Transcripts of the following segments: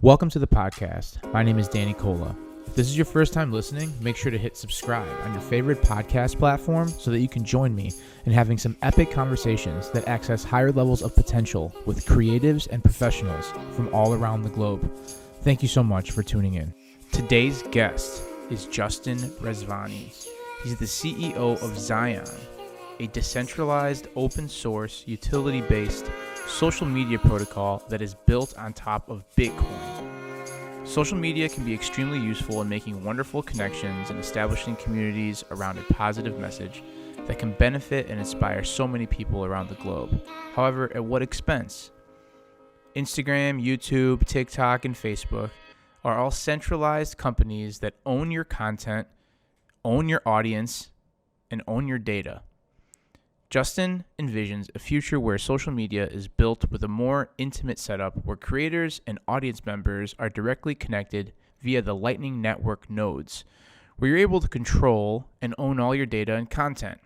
Welcome to the podcast. My name is Danny Cola. If this is your first time listening, make sure to hit subscribe on your favorite podcast platform so that you can join me in having some epic conversations that access higher levels of potential with creatives and professionals from all around the globe. Thank you so much for tuning in. Today's guest is Justin Rezvani. He's the CEO of Zion, a decentralized, open-source, utility-based social media protocol that is built on top of Bitcoin. Social media can be extremely useful in making wonderful connections and establishing communities around a positive message that can benefit and inspire so many people around the globe. However, at what expense? Instagram, YouTube, TikTok, and Facebook are all centralized companies that own your content, own your audience, and own your data. Justin envisions a future where social media is built with a more intimate setup where creators and audience members are directly connected via the Lightning Network nodes, where you're able to control and own all your data and content.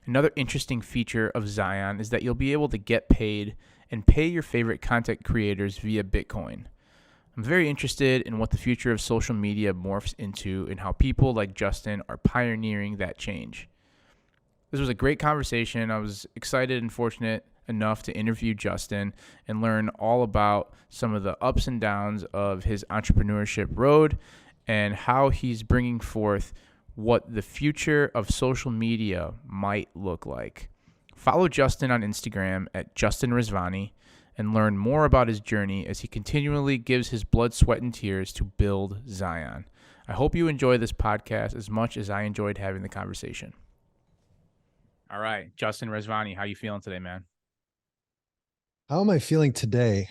Another interesting feature of Zion is that you'll be able to get paid and pay your favorite content creators via Bitcoin. I'm very interested in what the future of social media morphs into and how people like Justin are pioneering that change. This was a great conversation. I was excited and fortunate enough to interview Justin and learn all about some of the ups and downs of his entrepreneurship road and how he's bringing forth what the future of social media might look like. Follow Justin on Instagram at Justin Rezvani and learn more about his journey as he continually gives his blood, sweat, and tears to build Zion. I hope you enjoy this podcast as much as I enjoyed having the conversation. All right, Justin Rezvani, how you feeling today, man? How am I feeling today?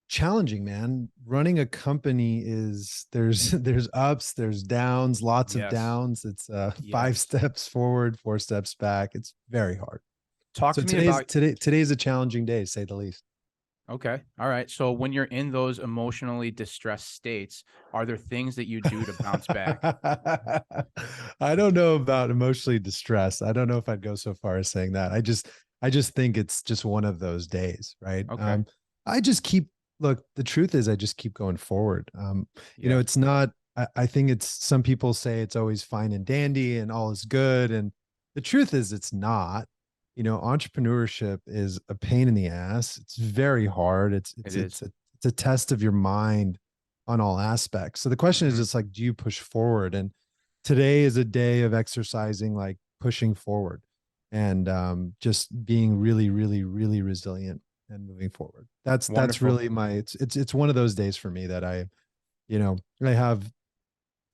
Challenging, man. Running a company is there's ups, there's downs, lots of Yes. downs. It's 5 Yes. steps forward, 4 steps back. It's very hard. Talk So to me about. today's a challenging day, to say the least. Okay. All right. So when you're in those emotionally distressed states, are there things that you do to bounce back? I don't know about emotionally distressed. I don't know if I'd go so far as saying that. I just think it's just one of those days, right? Okay. I just keep look, the truth is I just keep going forward. Yeah. It's not I think it's some people say it's always fine and dandy and all is good. And the truth is it's not. Entrepreneurship is a pain in the ass. It's very hard. It's It it's is. it's a, it's a test of your mind on all aspects. So the question is Mm-hmm. just like, do you push forward? And today is a day of exercising, like pushing forward and just being really, really, really resilient and moving forward. That's Wonderful. really it's one of those days for me that I have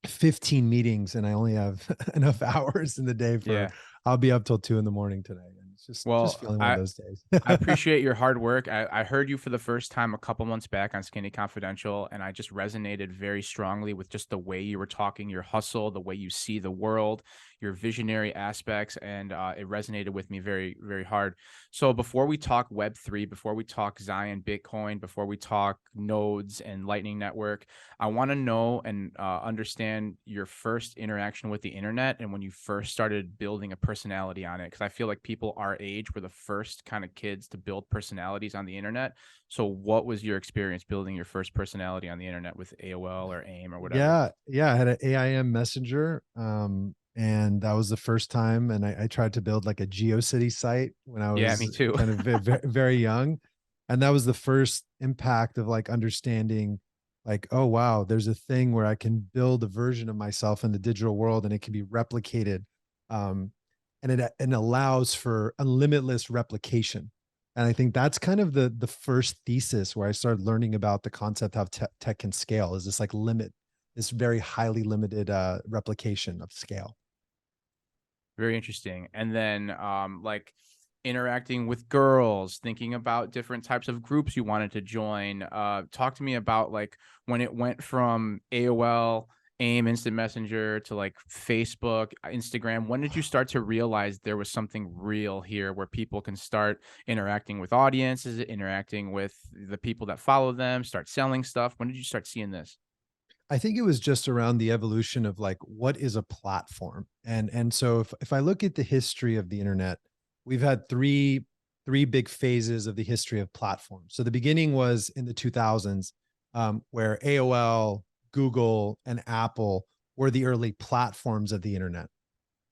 15 meetings and I only have enough hours in the day for Yeah. I'll be up till 2 in the morning today. And it's just Well, feeling one of I those days. I appreciate your hard work. I heard you for the first time a couple months back on Skinny Confidential, and I just resonated very strongly with just the way you were talking, your hustle, the way you see the world, your visionary aspects, and it resonated with me very, very hard. So before we talk Web3, before we talk Zion Bitcoin, before we talk nodes and Lightning Network, I want to know and understand your first interaction with the internet and when you first started building a personality on it. Because I feel like people our age were the first kind of kids to build personalities on the internet. So, what was your experience building your first personality on the internet with AOL or AIM or whatever? Yeah. I had an AIM messenger. And that was the first time. And I tried to build like a GeoCity site when I Yeah, me was too. kind of very young. And that was the first impact of like understanding like, oh wow, there's a thing where I can build a version of myself in the digital world and it can be replicated. Um, and allows for unlimitless replication. And I think that's kind of the first thesis where I started learning about the concept of tech can scale, is this like limit, this very highly limited replication of scale. Very interesting. And then, like interacting with girls, thinking about different types of groups you wanted to join. Talk to me about like when it went from AOL, AIM, Instant Messenger to like Facebook, Instagram. When did you start to realize there was something real here where people can start interacting with audiences, interacting with the people that follow them, start selling stuff? When did you start seeing this? I think it was just around the evolution of like what is a platform. And so if I look at the history of the internet, we've had three big phases of the history of platforms. So the beginning was in the 2000s. where AOL, Google, and Apple were the early platforms of the internet.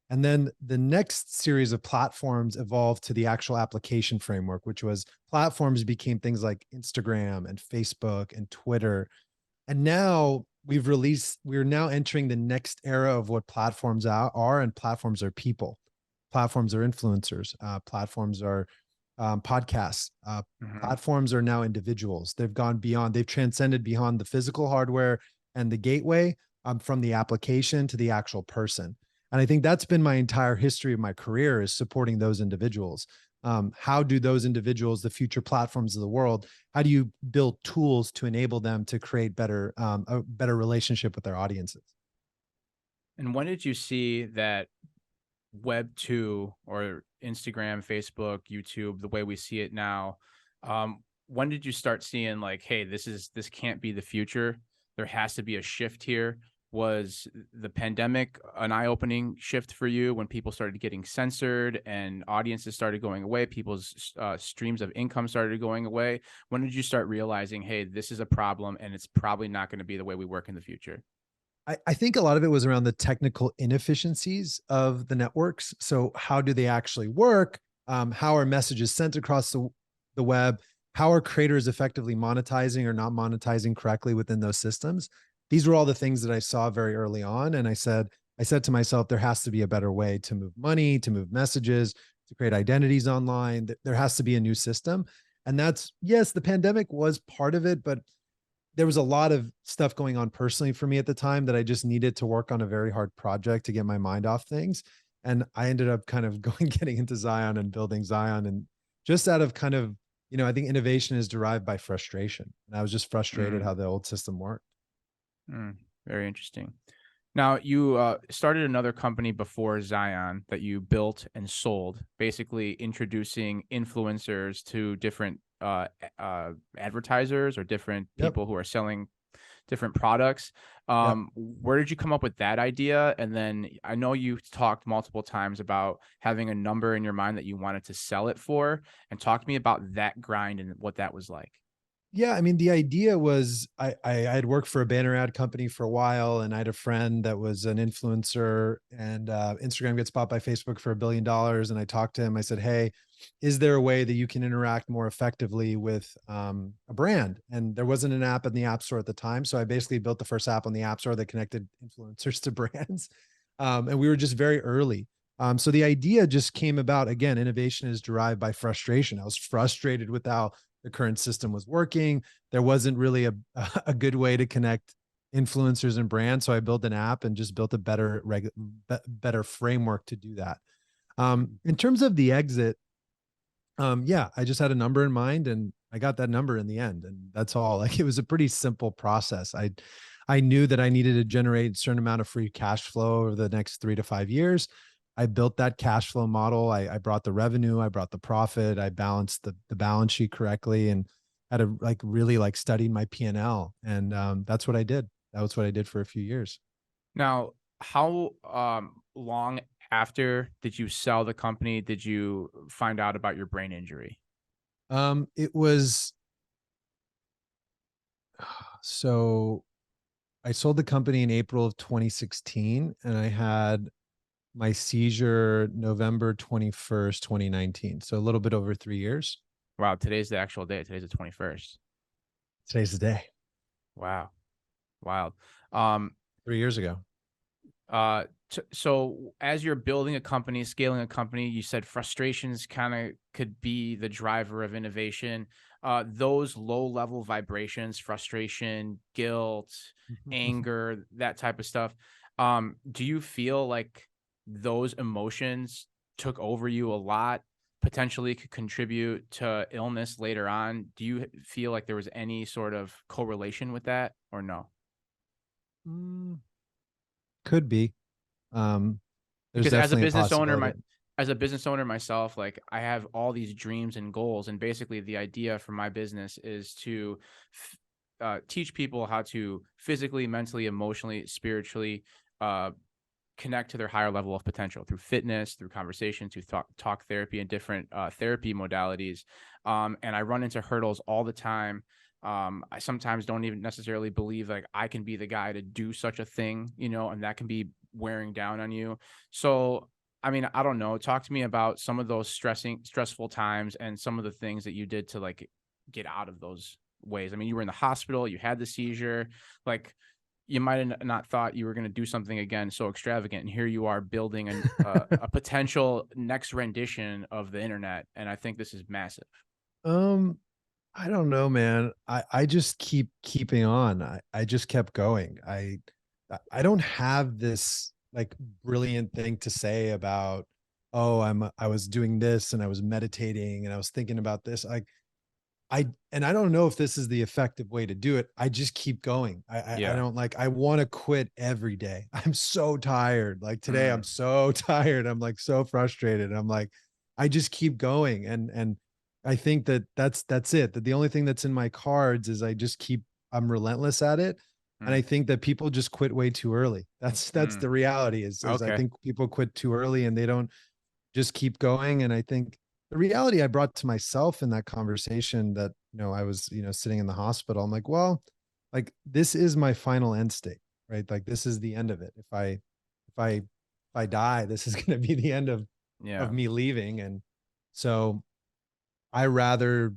And then the next series of platforms evolved to the actual application framework, which was platforms became things like Instagram and Facebook and Twitter. And now we're now entering the next era of what platforms are, and platforms are people. Platforms are influencers. Platforms are podcasts. Mhm. Platforms are now individuals. They've gone beyond, they've transcended beyond the physical hardware and the gateway, from the application to the actual person. And I think that's been my entire history of my career, is supporting those individuals. How do those individuals, the future platforms of the world, how do you build tools to enable them to create a better relationship with their audiences? And when did you see that Web 2 or Instagram, Facebook, YouTube, the way we see it now, when did you start seeing like, hey, this can't be the future? There has to be a shift here. Was the pandemic an eye-opening shift for you when people started getting censored and audiences started going away, people's streams of income started going away? When did you start realizing, hey, this is a problem and it's probably not going to be the way we work in the future? I think a lot of it was around the technical inefficiencies of the networks. So, how do they actually work? How are messages sent across the web? How are creators effectively monetizing or not monetizing correctly within those systems? These were all the things that I saw very early on. And I said to myself, there has to be a better way to move money, to move messages, to create identities online. There has to be a new system. And that's, yes, the pandemic was part of it, but there was a lot of stuff going on personally for me at the time that I just needed to work on a very hard project to get my mind off things. And I ended up kind of getting into Zion and building Zion. And just out of kind of, I think innovation is derived by frustration. And I was just frustrated Mm, how the old system worked. mm, very interesting. Now, you started another company before Zion that you built and sold, basically introducing influencers to different advertisers or different Yep. people who are selling different products. Yep. Where did you come up with that idea? And then I know you talked multiple times about having a number in your mind that you wanted to sell it for. And talk to me about that grind and what that was like. Yeah, I mean, the idea was I had worked for a banner ad company for a while, and I had a friend that was an influencer, and Instagram gets bought by Facebook for $1 billion. And I talked to him. I said, "Hey, is there a way that you can interact more effectively with a brand?" And there wasn't an app in the App Store at the time, so I basically built the first app on the App Store that connected influencers to brands, and we were just very early. So the idea just came about. Again, innovation is derived by frustration. I was frustrated with how the current system was working. There wasn't really a good way to connect influencers and brands. So I built an app and just built a better framework to do that. In terms of the exit, yeah, I just had a number in mind and I got that number in the end. And that's all. Like, it was a pretty simple process. I knew that I needed to generate a certain amount of free cash flow over the next 3 to 5 years. I built that cash flow model. I brought the revenue, I brought the profit, I balanced the balance sheet correctly, and had to really studied my P&L. And that's what I did. That was what I did for a few years. Now, how long after did you sell the company did you find out about your brain injury? It was so I sold the company in April of 2016, and I had my seizure November 21st, 2019. So a little bit over 3 years. Wow, today's the actual day. Today's the 21st. Today's the day. Wow. Wild. Um, 3 years ago. so as you're building a company, scaling a company, you said frustrations kind of could be the driver of innovation. Those low level vibrations, frustration, guilt, anger, that type of stuff. Do you feel like those emotions took over you a lot, potentially could contribute to illness later on? Do you feel like there was any sort of correlation with that or no? Mm, could be. Um, there's Because definitely a possibility. as a business owner myself, like I have all these dreams and goals, and basically the idea for my business is to teach people how to physically, mentally, emotionally, spiritually uh, connect to their higher level of potential through fitness, through conversation, through talk therapy, and different therapy modalities. And I run into hurdles all the time. I sometimes don't even necessarily believe like I can be the guy to do such a thing, and that can be wearing down on you. So, I mean, I don't know. Talk to me about some of those stressful times and some of the things that you did to like get out of those ways. I mean, you were in the hospital, you had the seizure, like you might have not thought you were going to do something again so extravagant, and here you are building a potential next rendition of the internet, and I think this is massive. Um, I don't know, man. I just keep keeping on. I just kept going. I don't have this like brilliant thing to say about, oh, I was doing this and I was meditating and I was thinking about this. And I don't know if this is the effective way to do it. I just keep going. I Yeah. don't like, I want to quit every day. I'm so tired. Like today, I'm Mm, so tired. I'm like so frustrated. I'm like, I just keep going. And I think that that's it. That the only thing that's in my cards is I'm relentless at it. And I mm, think that people just quit way too early. That's mm. the reality is I Okay. think people quit too early and they don't just keep going. And I think the reality I brought to myself in that conversation that, I was, sitting in the hospital, I'm like, well, like this is my final end state, right? Like this is the end of it. If I die, this is going to be the end of Yeah. me leaving. And so I rather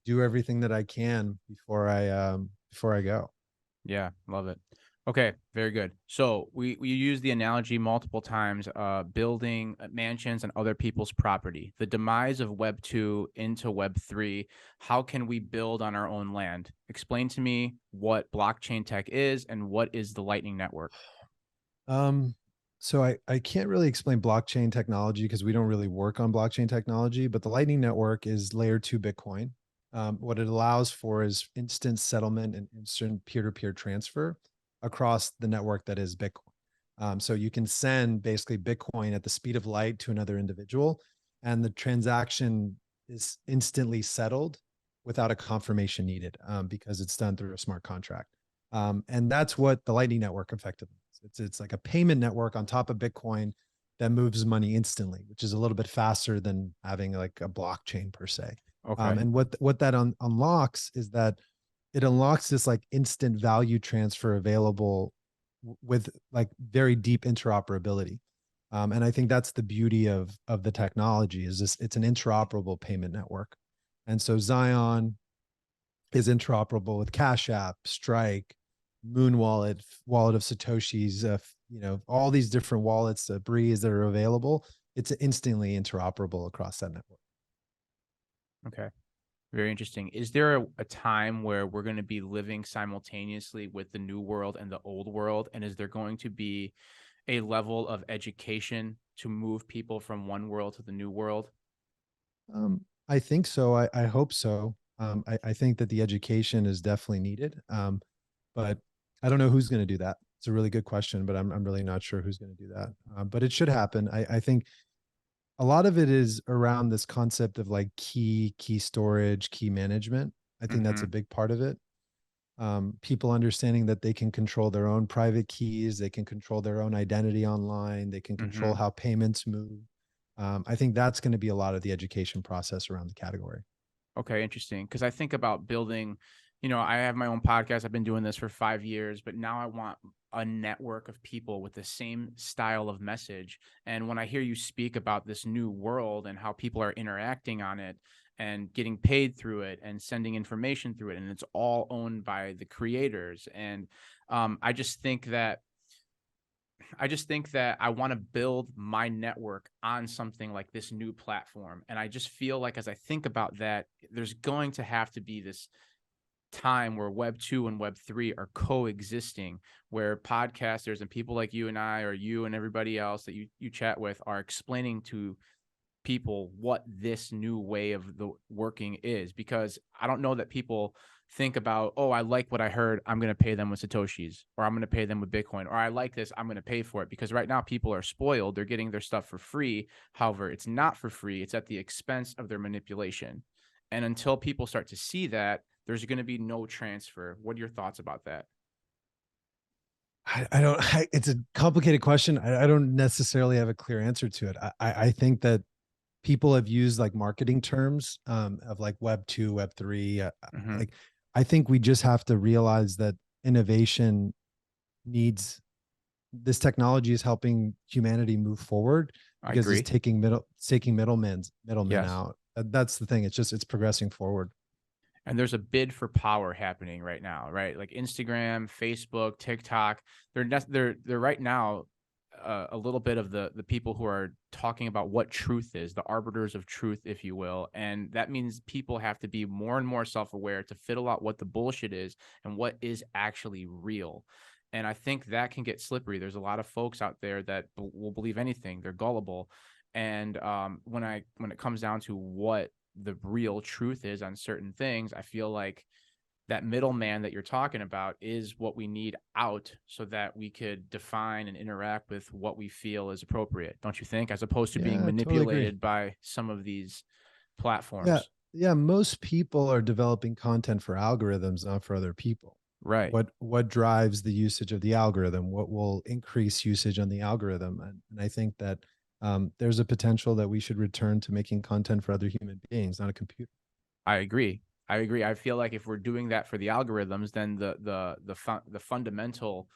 do everything that I can before I go. Yeah, love it. Okay, very good. So we use the analogy multiple times, building mansions on other people's property. The demise of Web 2 into Web 3. How can we build on our own land? Explain to me what blockchain tech is and what is the Lightning Network. Um, so I can't really explain blockchain technology because we don't really work on blockchain technology, but the Lightning Network is layer two Bitcoin. What it allows for is instant settlement and instant peer-to-peer transfer across the network that is Bitcoin. So you can send basically Bitcoin at the speed of light to another individual, and the transaction is instantly settled without a confirmation needed because it's done through a smart contract. And that's what the Lightning Network effectively is. It's like a payment network on top of Bitcoin that moves money instantly, which is a little bit faster than having like a blockchain per se. Okay. And what that unlocks is that it unlocks this like instant value transfer available with like very deep interoperability. And I think that's the beauty of the technology is this, it's an interoperable payment network. And so Zion is interoperable with Cash App, Strike, Moon Wallet, Wallet of Satoshi's, all these different wallets, Breeze that are available. It's instantly interoperable across that network. Okay. Very interesting. Is there a time where we're going to be living simultaneously with the new world and the old world? And is there going to be a level of education to move people from one world to the new world? I think so. I hope so. I think that the education is definitely needed. But I don't know who's going to do that. It's a really good question, but I'm really not sure who's going to do that. But it should happen. I think a lot of it is around this concept of like key storage, key management. I think that's a Mm-hmm. big part of it. People understanding that they can control their own private keys, they can control their own identity online, they can control Mm-hmm. how payments move. I think that's going to be a lot of the education process around the category. Okay, interesting. Because I think about building, I have my own podcast. I've been doing this for 5 years, but now I want a network of people with the same style of message. And when I hear you speak about this new world and how people are interacting on it and getting paid through it and sending information through it, and it's all owned by the creators. And I just think that I want to build my network on something like this new platform. And I just feel like as I think about that, there's going to have to be this time where Web 2 and Web 3 are coexisting, where podcasters and people like you and I, or you and everybody else that you chat with, are explaining to people what this new way of the working is, because I don't know that people think about, oh, I like what I heard, I'm going to pay them with satoshis, or I'm going to pay them with Bitcoin, or I like this, I'm going to pay for it. Because right now people are spoiled, they're getting their stuff for free. However, it's not for free, it's at the expense of their manipulation. And until people start to see that, there's going to be no transfer. What are your thoughts about that? I don't. It's a complicated question. I don't necessarily have a clear answer to it. I think that people have used like marketing terms of like Web 2, Web 3. Mm-hmm. Like I think we just have to realize that innovation needs this technology is helping humanity move forward I because it's agree. taking middlemen Yes. out. That's the thing. It's progressing forward. And there's a bid for power happening right now, right? Like Instagram, Facebook, TikTok. They're right now a little bit of the people who are talking about what truth is, the arbiters of truth, if you will. And that means people have to be more and more self-aware to fiddle out what the bullshit is and what is actually real. And I think that can get slippery. There's a lot of folks out there that will believe anything. They're gullible. And when it comes down to what the real truth is on certain things, I feel like that middleman that you're talking about is what we need out so that we could define and interact with what we feel is appropriate, don't you think, as opposed to being Yeah, I totally agree. manipulated by some of these Yeah. platforms. Yeah. Most people are developing content for algorithms, not for other people. Right. What drives the usage of the algorithm? What will increase usage on the algorithm? And I think that there's a potential that we should return to making content for other human beings, not a computer. I agree. I agree. I feel like if we're doing that for the algorithms, then the fundamental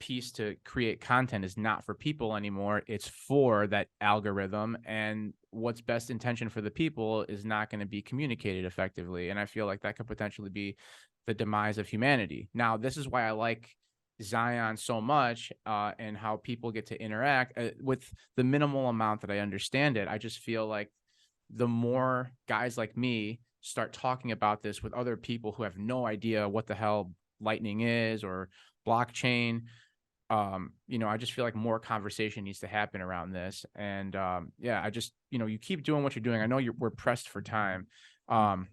piece to create content is not for people anymore. It's for that algorithm, and what's best intention for the people is not going to be communicated effectively. And I feel like that could potentially be the demise of humanity. Now, this is why I like Zion so much, and how people get to interact with the minimal amount that I understand it. I just feel like the more guys like me start talking about this with other people who have no idea what the hell lightning is or blockchain, I just feel like more conversation needs to happen around this. And yeah, I just, you keep doing what you're doing. I know we're pressed for time. Um,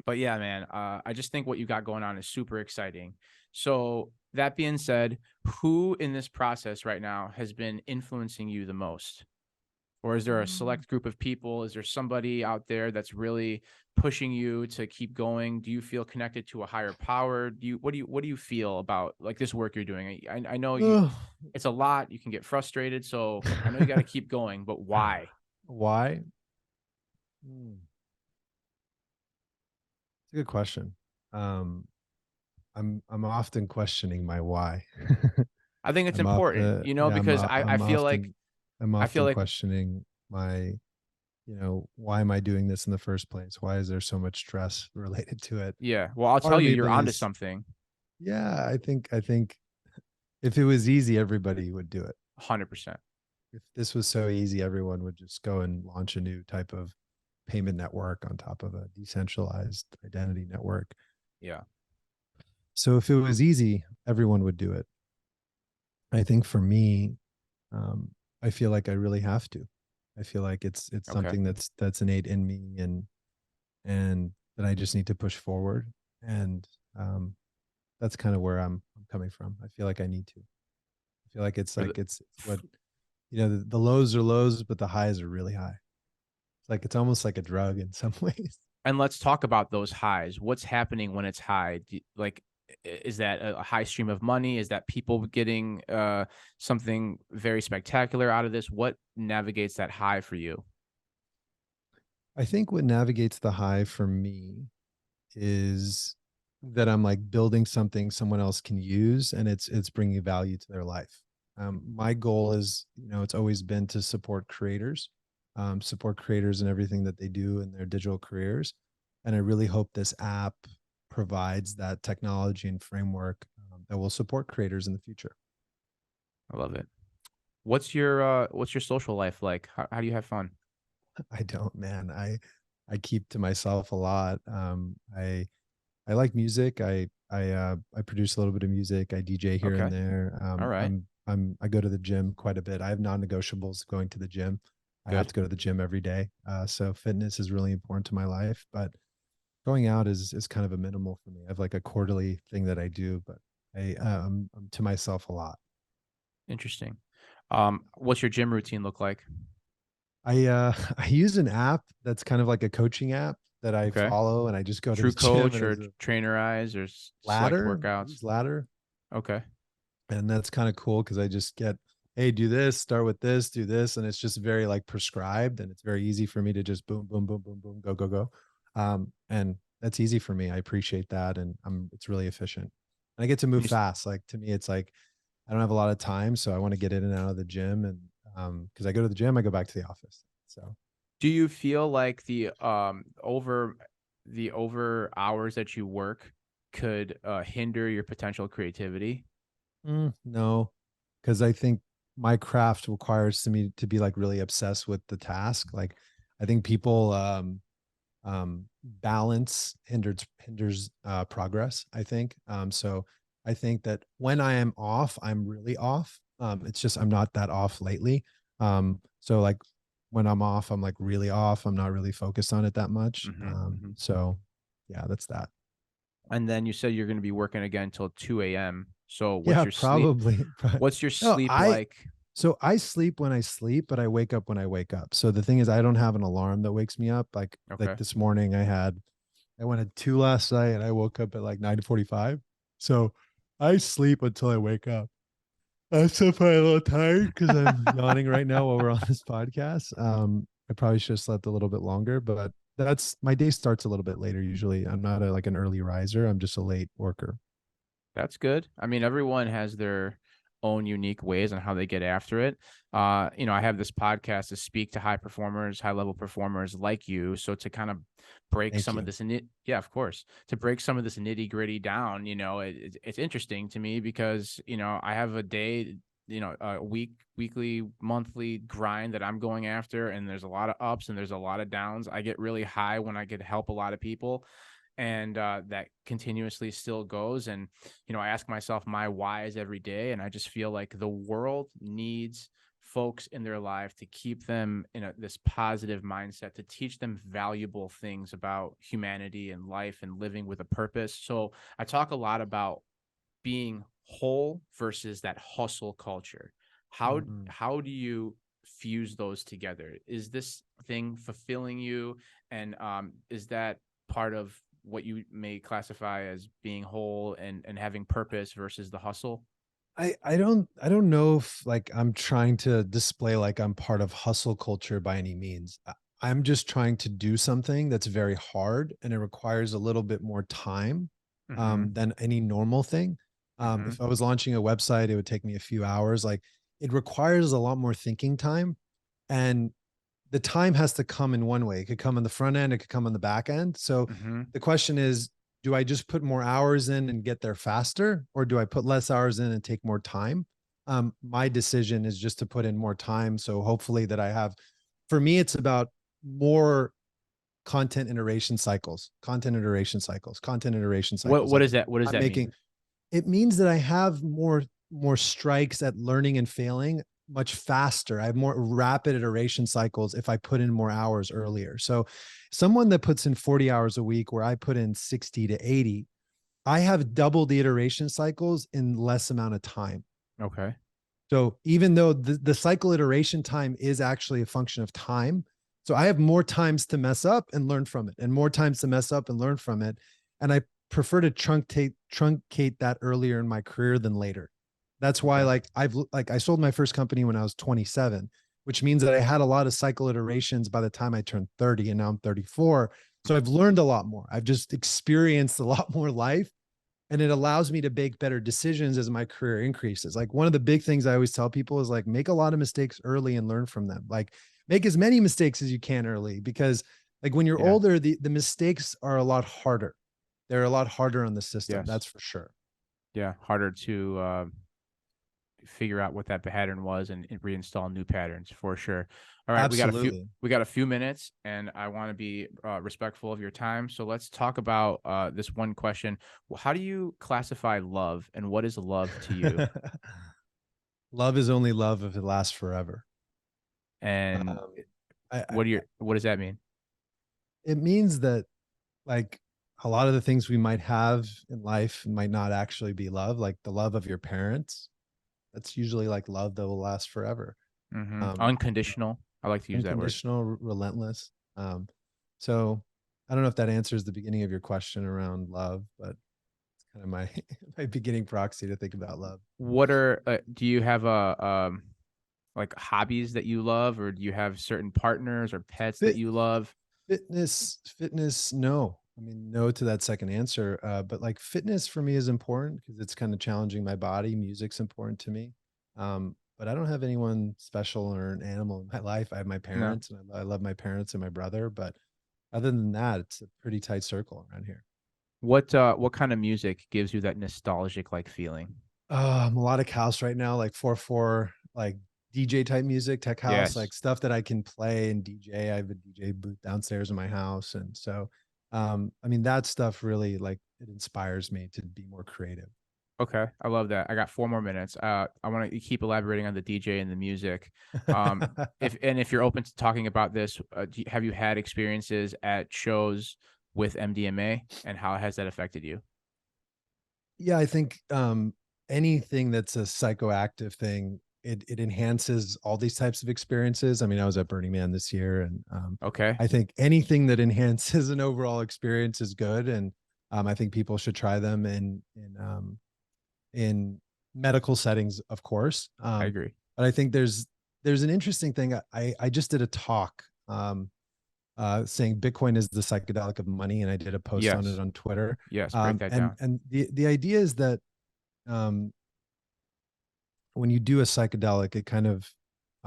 but yeah, man, I just think what you got going on is super exciting. So that being said, who in this process right now has been influencing you the most? Or is there a Mm. select group of people? Is there somebody out there that's really pushing you to keep going? Do you feel connected to a higher power? What do you feel about like this work you're doing? I know Ugh. it's a lot. You can get frustrated. So I know you got to keep going, but why? Why? Hmm. It's a good question. Um, I'm often questioning my why. I think it's important, Yeah, because I'm I feel often like, questioning my, why am I doing this in the first place? Why is there so much stress related to it? yeah, well, I'll Part tell of you, me you're onto believes, something. yeah, I think if it was easy, everybody would do it. 100%. If this was so easy, everyone would just go and launch a new type of payment network on top of a decentralized identity network. Yeah. So if it was easy, everyone would do it. I think for me, um, I feel like I really have to. I feel like it's Okay. something that's innate in me, and that I just need to push forward. And that's kind of where I'm coming from. I feel like I need to. I feel like it's For the, like it's what the lows are lows, but the highs are really high. It's like it's almost like a drug in some ways. and let's talk about those highs. What's happening when it's high? Like, is that a high stream of money? Is that people getting something very spectacular out of this? What navigates that high for you? I think what navigates the high for me is that I'm like building something someone else can use, and it's bringing value to their life. My goal is, it's always been to support creators in everything that they do in their digital careers, and I really hope this app provides that technology and framework that will support creators in the future. I love it. What's your social life like? How do you have fun? I don't, man. I keep to myself a lot. I like music. I produce a little bit of music. I DJ here and Okay. there. All right. I go to the gym quite a bit. I have non-negotiables going to the gym. I have Good. to go to the gym every day. So fitness is really important to my life, but going out is kind of a minimal for me. I have like a quarterly thing that I do, but I'm to myself a lot. Interesting. What's your gym routine look like? I use an app that's kind of like a coaching app that I Okay. follow, and I just go to True the gym, Coach and or it's a Trainer Eyes or select ladder. I workouts? use ladder. Okay. And that's kind of cool because I just get, hey, do this, start with this, do this, and it's just very like prescribed, and it's very easy for me to just boom boom boom boom boom go go go. And that's easy for me. I appreciate that. And it's really efficient. And I get to move fast. Like to me, it's like, I don't have a lot of time. So I want to get in and out of the gym. And cause I go to the gym, I go back to the office. So Do you feel like the over hours that you work could hinder your potential creativity? no, because I think my craft requires to me to be like really obsessed with the task. Like I think people balance hinders progress, I think. So I think that when I am off, I'm really off. It's just I'm not that off lately. So like when I'm off, I'm like really off. I'm not really focused on it that much. Hmm. So yeah, that's that. And then you said you're going to be working again till 2 a.m. So Yeah, probably. what's your No, sleep like? so I sleep when I sleep, but I wake up when I wake up. So the thing is, I don't have an alarm that wakes me up. Like Okay. this morning, I went at 2 last night, and I woke up at like 9:45. So I sleep until I wake up. I'm still probably a little tired because I'm yawning right now while we're on this podcast. I probably should have slept a little bit longer, but that's my day starts a little bit later. Usually, I'm not like an early riser. I'm just a late worker. That's good. I mean, everyone has their own unique ways on how they get after it. I have this podcast to speak to high performers, high level performers like you. So to kind of break Thank some of you. this yeah, of course, to break some of this nitty gritty down, it's interesting to me because, I have a day, a weekly, monthly grind that I'm going after. And there's a lot of ups and there's a lot of downs. I get really high when I get to help a lot of people, and that continuously still goes. And I ask myself my whys every day, and I just feel like the world needs folks in their life to keep them in this positive mindset, to teach them valuable things about humanity and life and living with a purpose. So I talk a lot about being whole versus that hustle culture. how Mhm. how do you fuse those together? Is this thing fulfilling you, and is that part of what you may classify as being whole and having purpose versus the hustle? I don't know if like I'm trying to display like I'm part of hustle culture by any means. I'm just trying to do something that's very hard and it requires a little bit more time Mm-hmm. than any normal thing. Mm-hmm. If I was launching a website, it would take me a few hours. Like it requires a lot more thinking time, and the time has to come in one way. It could come on the front end, it could come on the back end. So Mm-hmm. the question is, do I just put more hours in and get there faster, or do I put less hours in and take more time? My decision is just to put in more time. So hopefully that I have, for me, it's about more content iteration what cycles. what Like is that what does I'm that mean? making, it means that I have more strikes at learning and failing much faster. I have more rapid iteration cycles if I put in more hours earlier. So someone that puts in 40 hours a week where I put in 60 to 80, I have double the iteration cycles in less amount of time. Okay. So even though the cycle iteration time is actually a function of time, so I have more times to mess up and learn from it, and more times to mess up and learn from it. And I prefer to truncate that earlier in my career than later. That's why Okay. I sold my first company when I was 27, which means that I had a lot of cycle iterations by the time I turned 30, and now I'm 34. So I've learned a lot more. I've just experienced a lot more life, and it allows me to make better decisions as my career increases. Like one of the big things I always tell people is like make a lot of mistakes early and learn from them. Like make as many mistakes as you can early, because like when you're Yeah. older, the mistakes are a lot harder. They're a lot harder on the system. Yes. That's for sure. Yeah, harder to figure out what that pattern was and reinstall new patterns for sure. All right, Absolutely. we got a few minutes, and I want to be respectful of your time. So let's talk about this one question. Well, how do you classify love, and what is love to you? Love is only love if it lasts forever. And Um, I what does that mean? it means that like a lot of the things we might have in life might not actually be love, like the love of your parents. That's usually like love that will last forever. Mm-hmm. You know, Unconditional. I like to use that word. unconditional, relentless. So I don't know if that answers the beginning of your question around love, but it's kind of my my beginning proxy to think about love. What are do you have a like hobbies that you love, or do you have certain partners or pets that Fit, you love? fitness, no. I mean, no to that second answer. But like fitness for me is important because it's kind of challenging my body. Music's important to me. But I don't have anyone special or an animal in my life. I have my No. parents, and I love my parents and my brother. But other than that, it's a pretty tight circle around here. What kind of music gives you that nostalgic like feeling? Melodic house right now, like 4/4, like DJ type music, tech house, Yes. like stuff that I can play and DJ. I have a DJ booth downstairs in my house. And so, I mean, that stuff really like it inspires me to be more creative. Okay, I love that. I got 4 more minutes. I wanna keep elaborating on the DJ and the music. If you're open to talking about this, have you had experiences at shows with MDMA, and how has that affected you? Yeah, I think anything that's a psychoactive thing, it enhances all these types of experiences. I mean, I was at Burning Man this year, and Okay, I think anything that enhances an overall experience is good. And I think people should try them in medical settings, of course. I agree. But I think there's an interesting thing. I just did a talk saying Bitcoin is the psychedelic of money, and I did a post on it Yes, on Twitter. yes, break that And down. the idea is that um, when you do a psychedelic, it kind of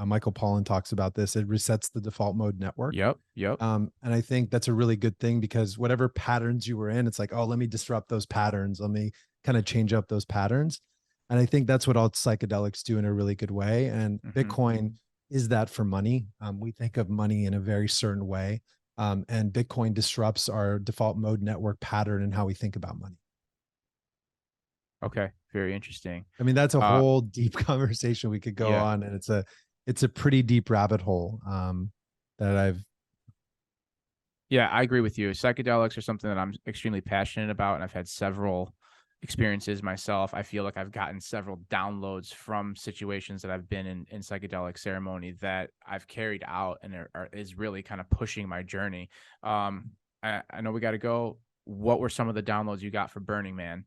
Michael Pollan talks about this. It resets the default mode network. Yep, yep, And I think that's a really good thing because whatever patterns you were in, it's like, oh, let me disrupt those patterns. Let me kind of change up those patterns. And I think that's what all psychedelics do in a really good way. And mhm, Bitcoin is that for money. We think of money in a very certain way. And Bitcoin disrupts our default mode network pattern and how we think about money. okay, very interesting. I mean, that's a Uh, whole deep conversation we could go yeah. on, and it's a pretty deep rabbit hole that I've. Yeah, I agree with you. Psychedelics are something that I'm extremely passionate about, and I've had several experiences myself. I feel like I've gotten several downloads from situations that I've been in psychedelic ceremony that I've carried out and is really kind of pushing my journey. I know we got to go. What were some of the downloads you got for Burning Man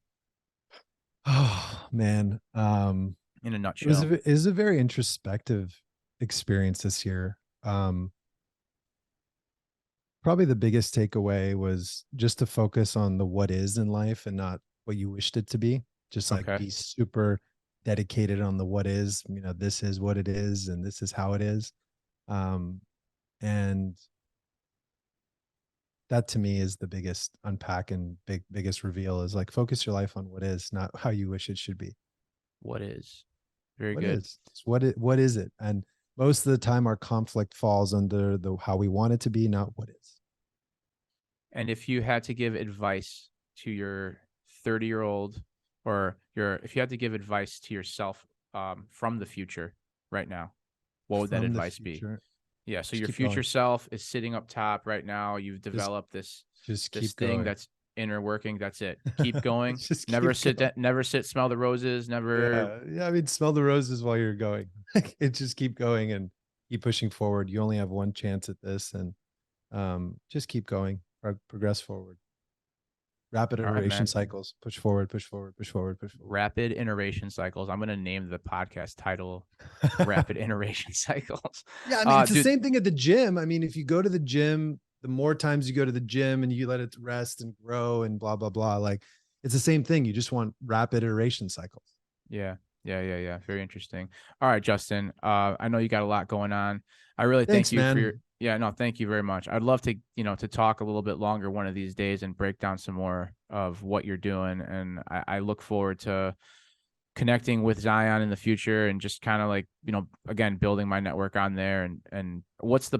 Oh man, in a it was nutshell? it was a very introspective experience this year. Probably the biggest takeaway was just to focus on the what is in life and not what you wished it to be. Just like Okay. be super dedicated on the what is. This is what it is, and this is how it is. Um, and that to me is the biggest unpack and biggest reveal is like focus your life on what is, not how you wish it should be. What is? Very What good. is? It's what is it? And most of the time our conflict falls under the how we want it to be, not what is. And if you had to give advice to your 30-year-old, or if you had to give advice to yourself from the future right now, what would that From the advice be? future. Yeah, so Just your keep future going. self is sitting up top right now. You've Just developed this just this keep thing going. that's inner working. That's it. Keep going. Just Never keep sit going. never sit, smell the roses, never. Yeah. Yeah. I mean, smell the roses while you're going. It just keep going and keep pushing forward. You only have one chance at this, and just keep going. Progress forward. Rapid All right, iteration man. cycles. Push forward, push forward, push forward, push forward. Rapid iteration cycles. I'm gonna name the podcast title Rapid Iteration Cycles. Yeah, I mean, it's the Dude, same thing at the gym. I mean, if you go to the gym, the more times you go to the gym and you let it rest and grow and blah, blah, blah, like it's the same thing. You just want rapid iteration cycles. yeah. Yeah, yeah, yeah. Very interesting. All right, Justin. I know you got a lot going on. I really thank Thanks, you for your. man. Yeah, no, thank you very much. I'd love to, to talk a little bit longer one of these days and break down some more of what you're doing. And I look forward to connecting with Zion in the future and just kind of like, again, building my network on there. And what's the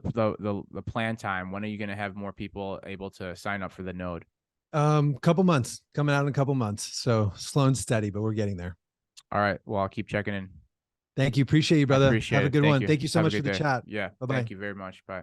plan time? When are you going to have more people able to sign up for the node? Couple months coming out in a couple months. So slow and steady, but we're getting there. All right. Well, I'll keep checking in. Thank you. Appreciate you, I brother. Have appreciate a it. good Thank one. you. Thank you so Have a much for good the day. chat. Yeah. Bye bye. Thank you very much. Bye.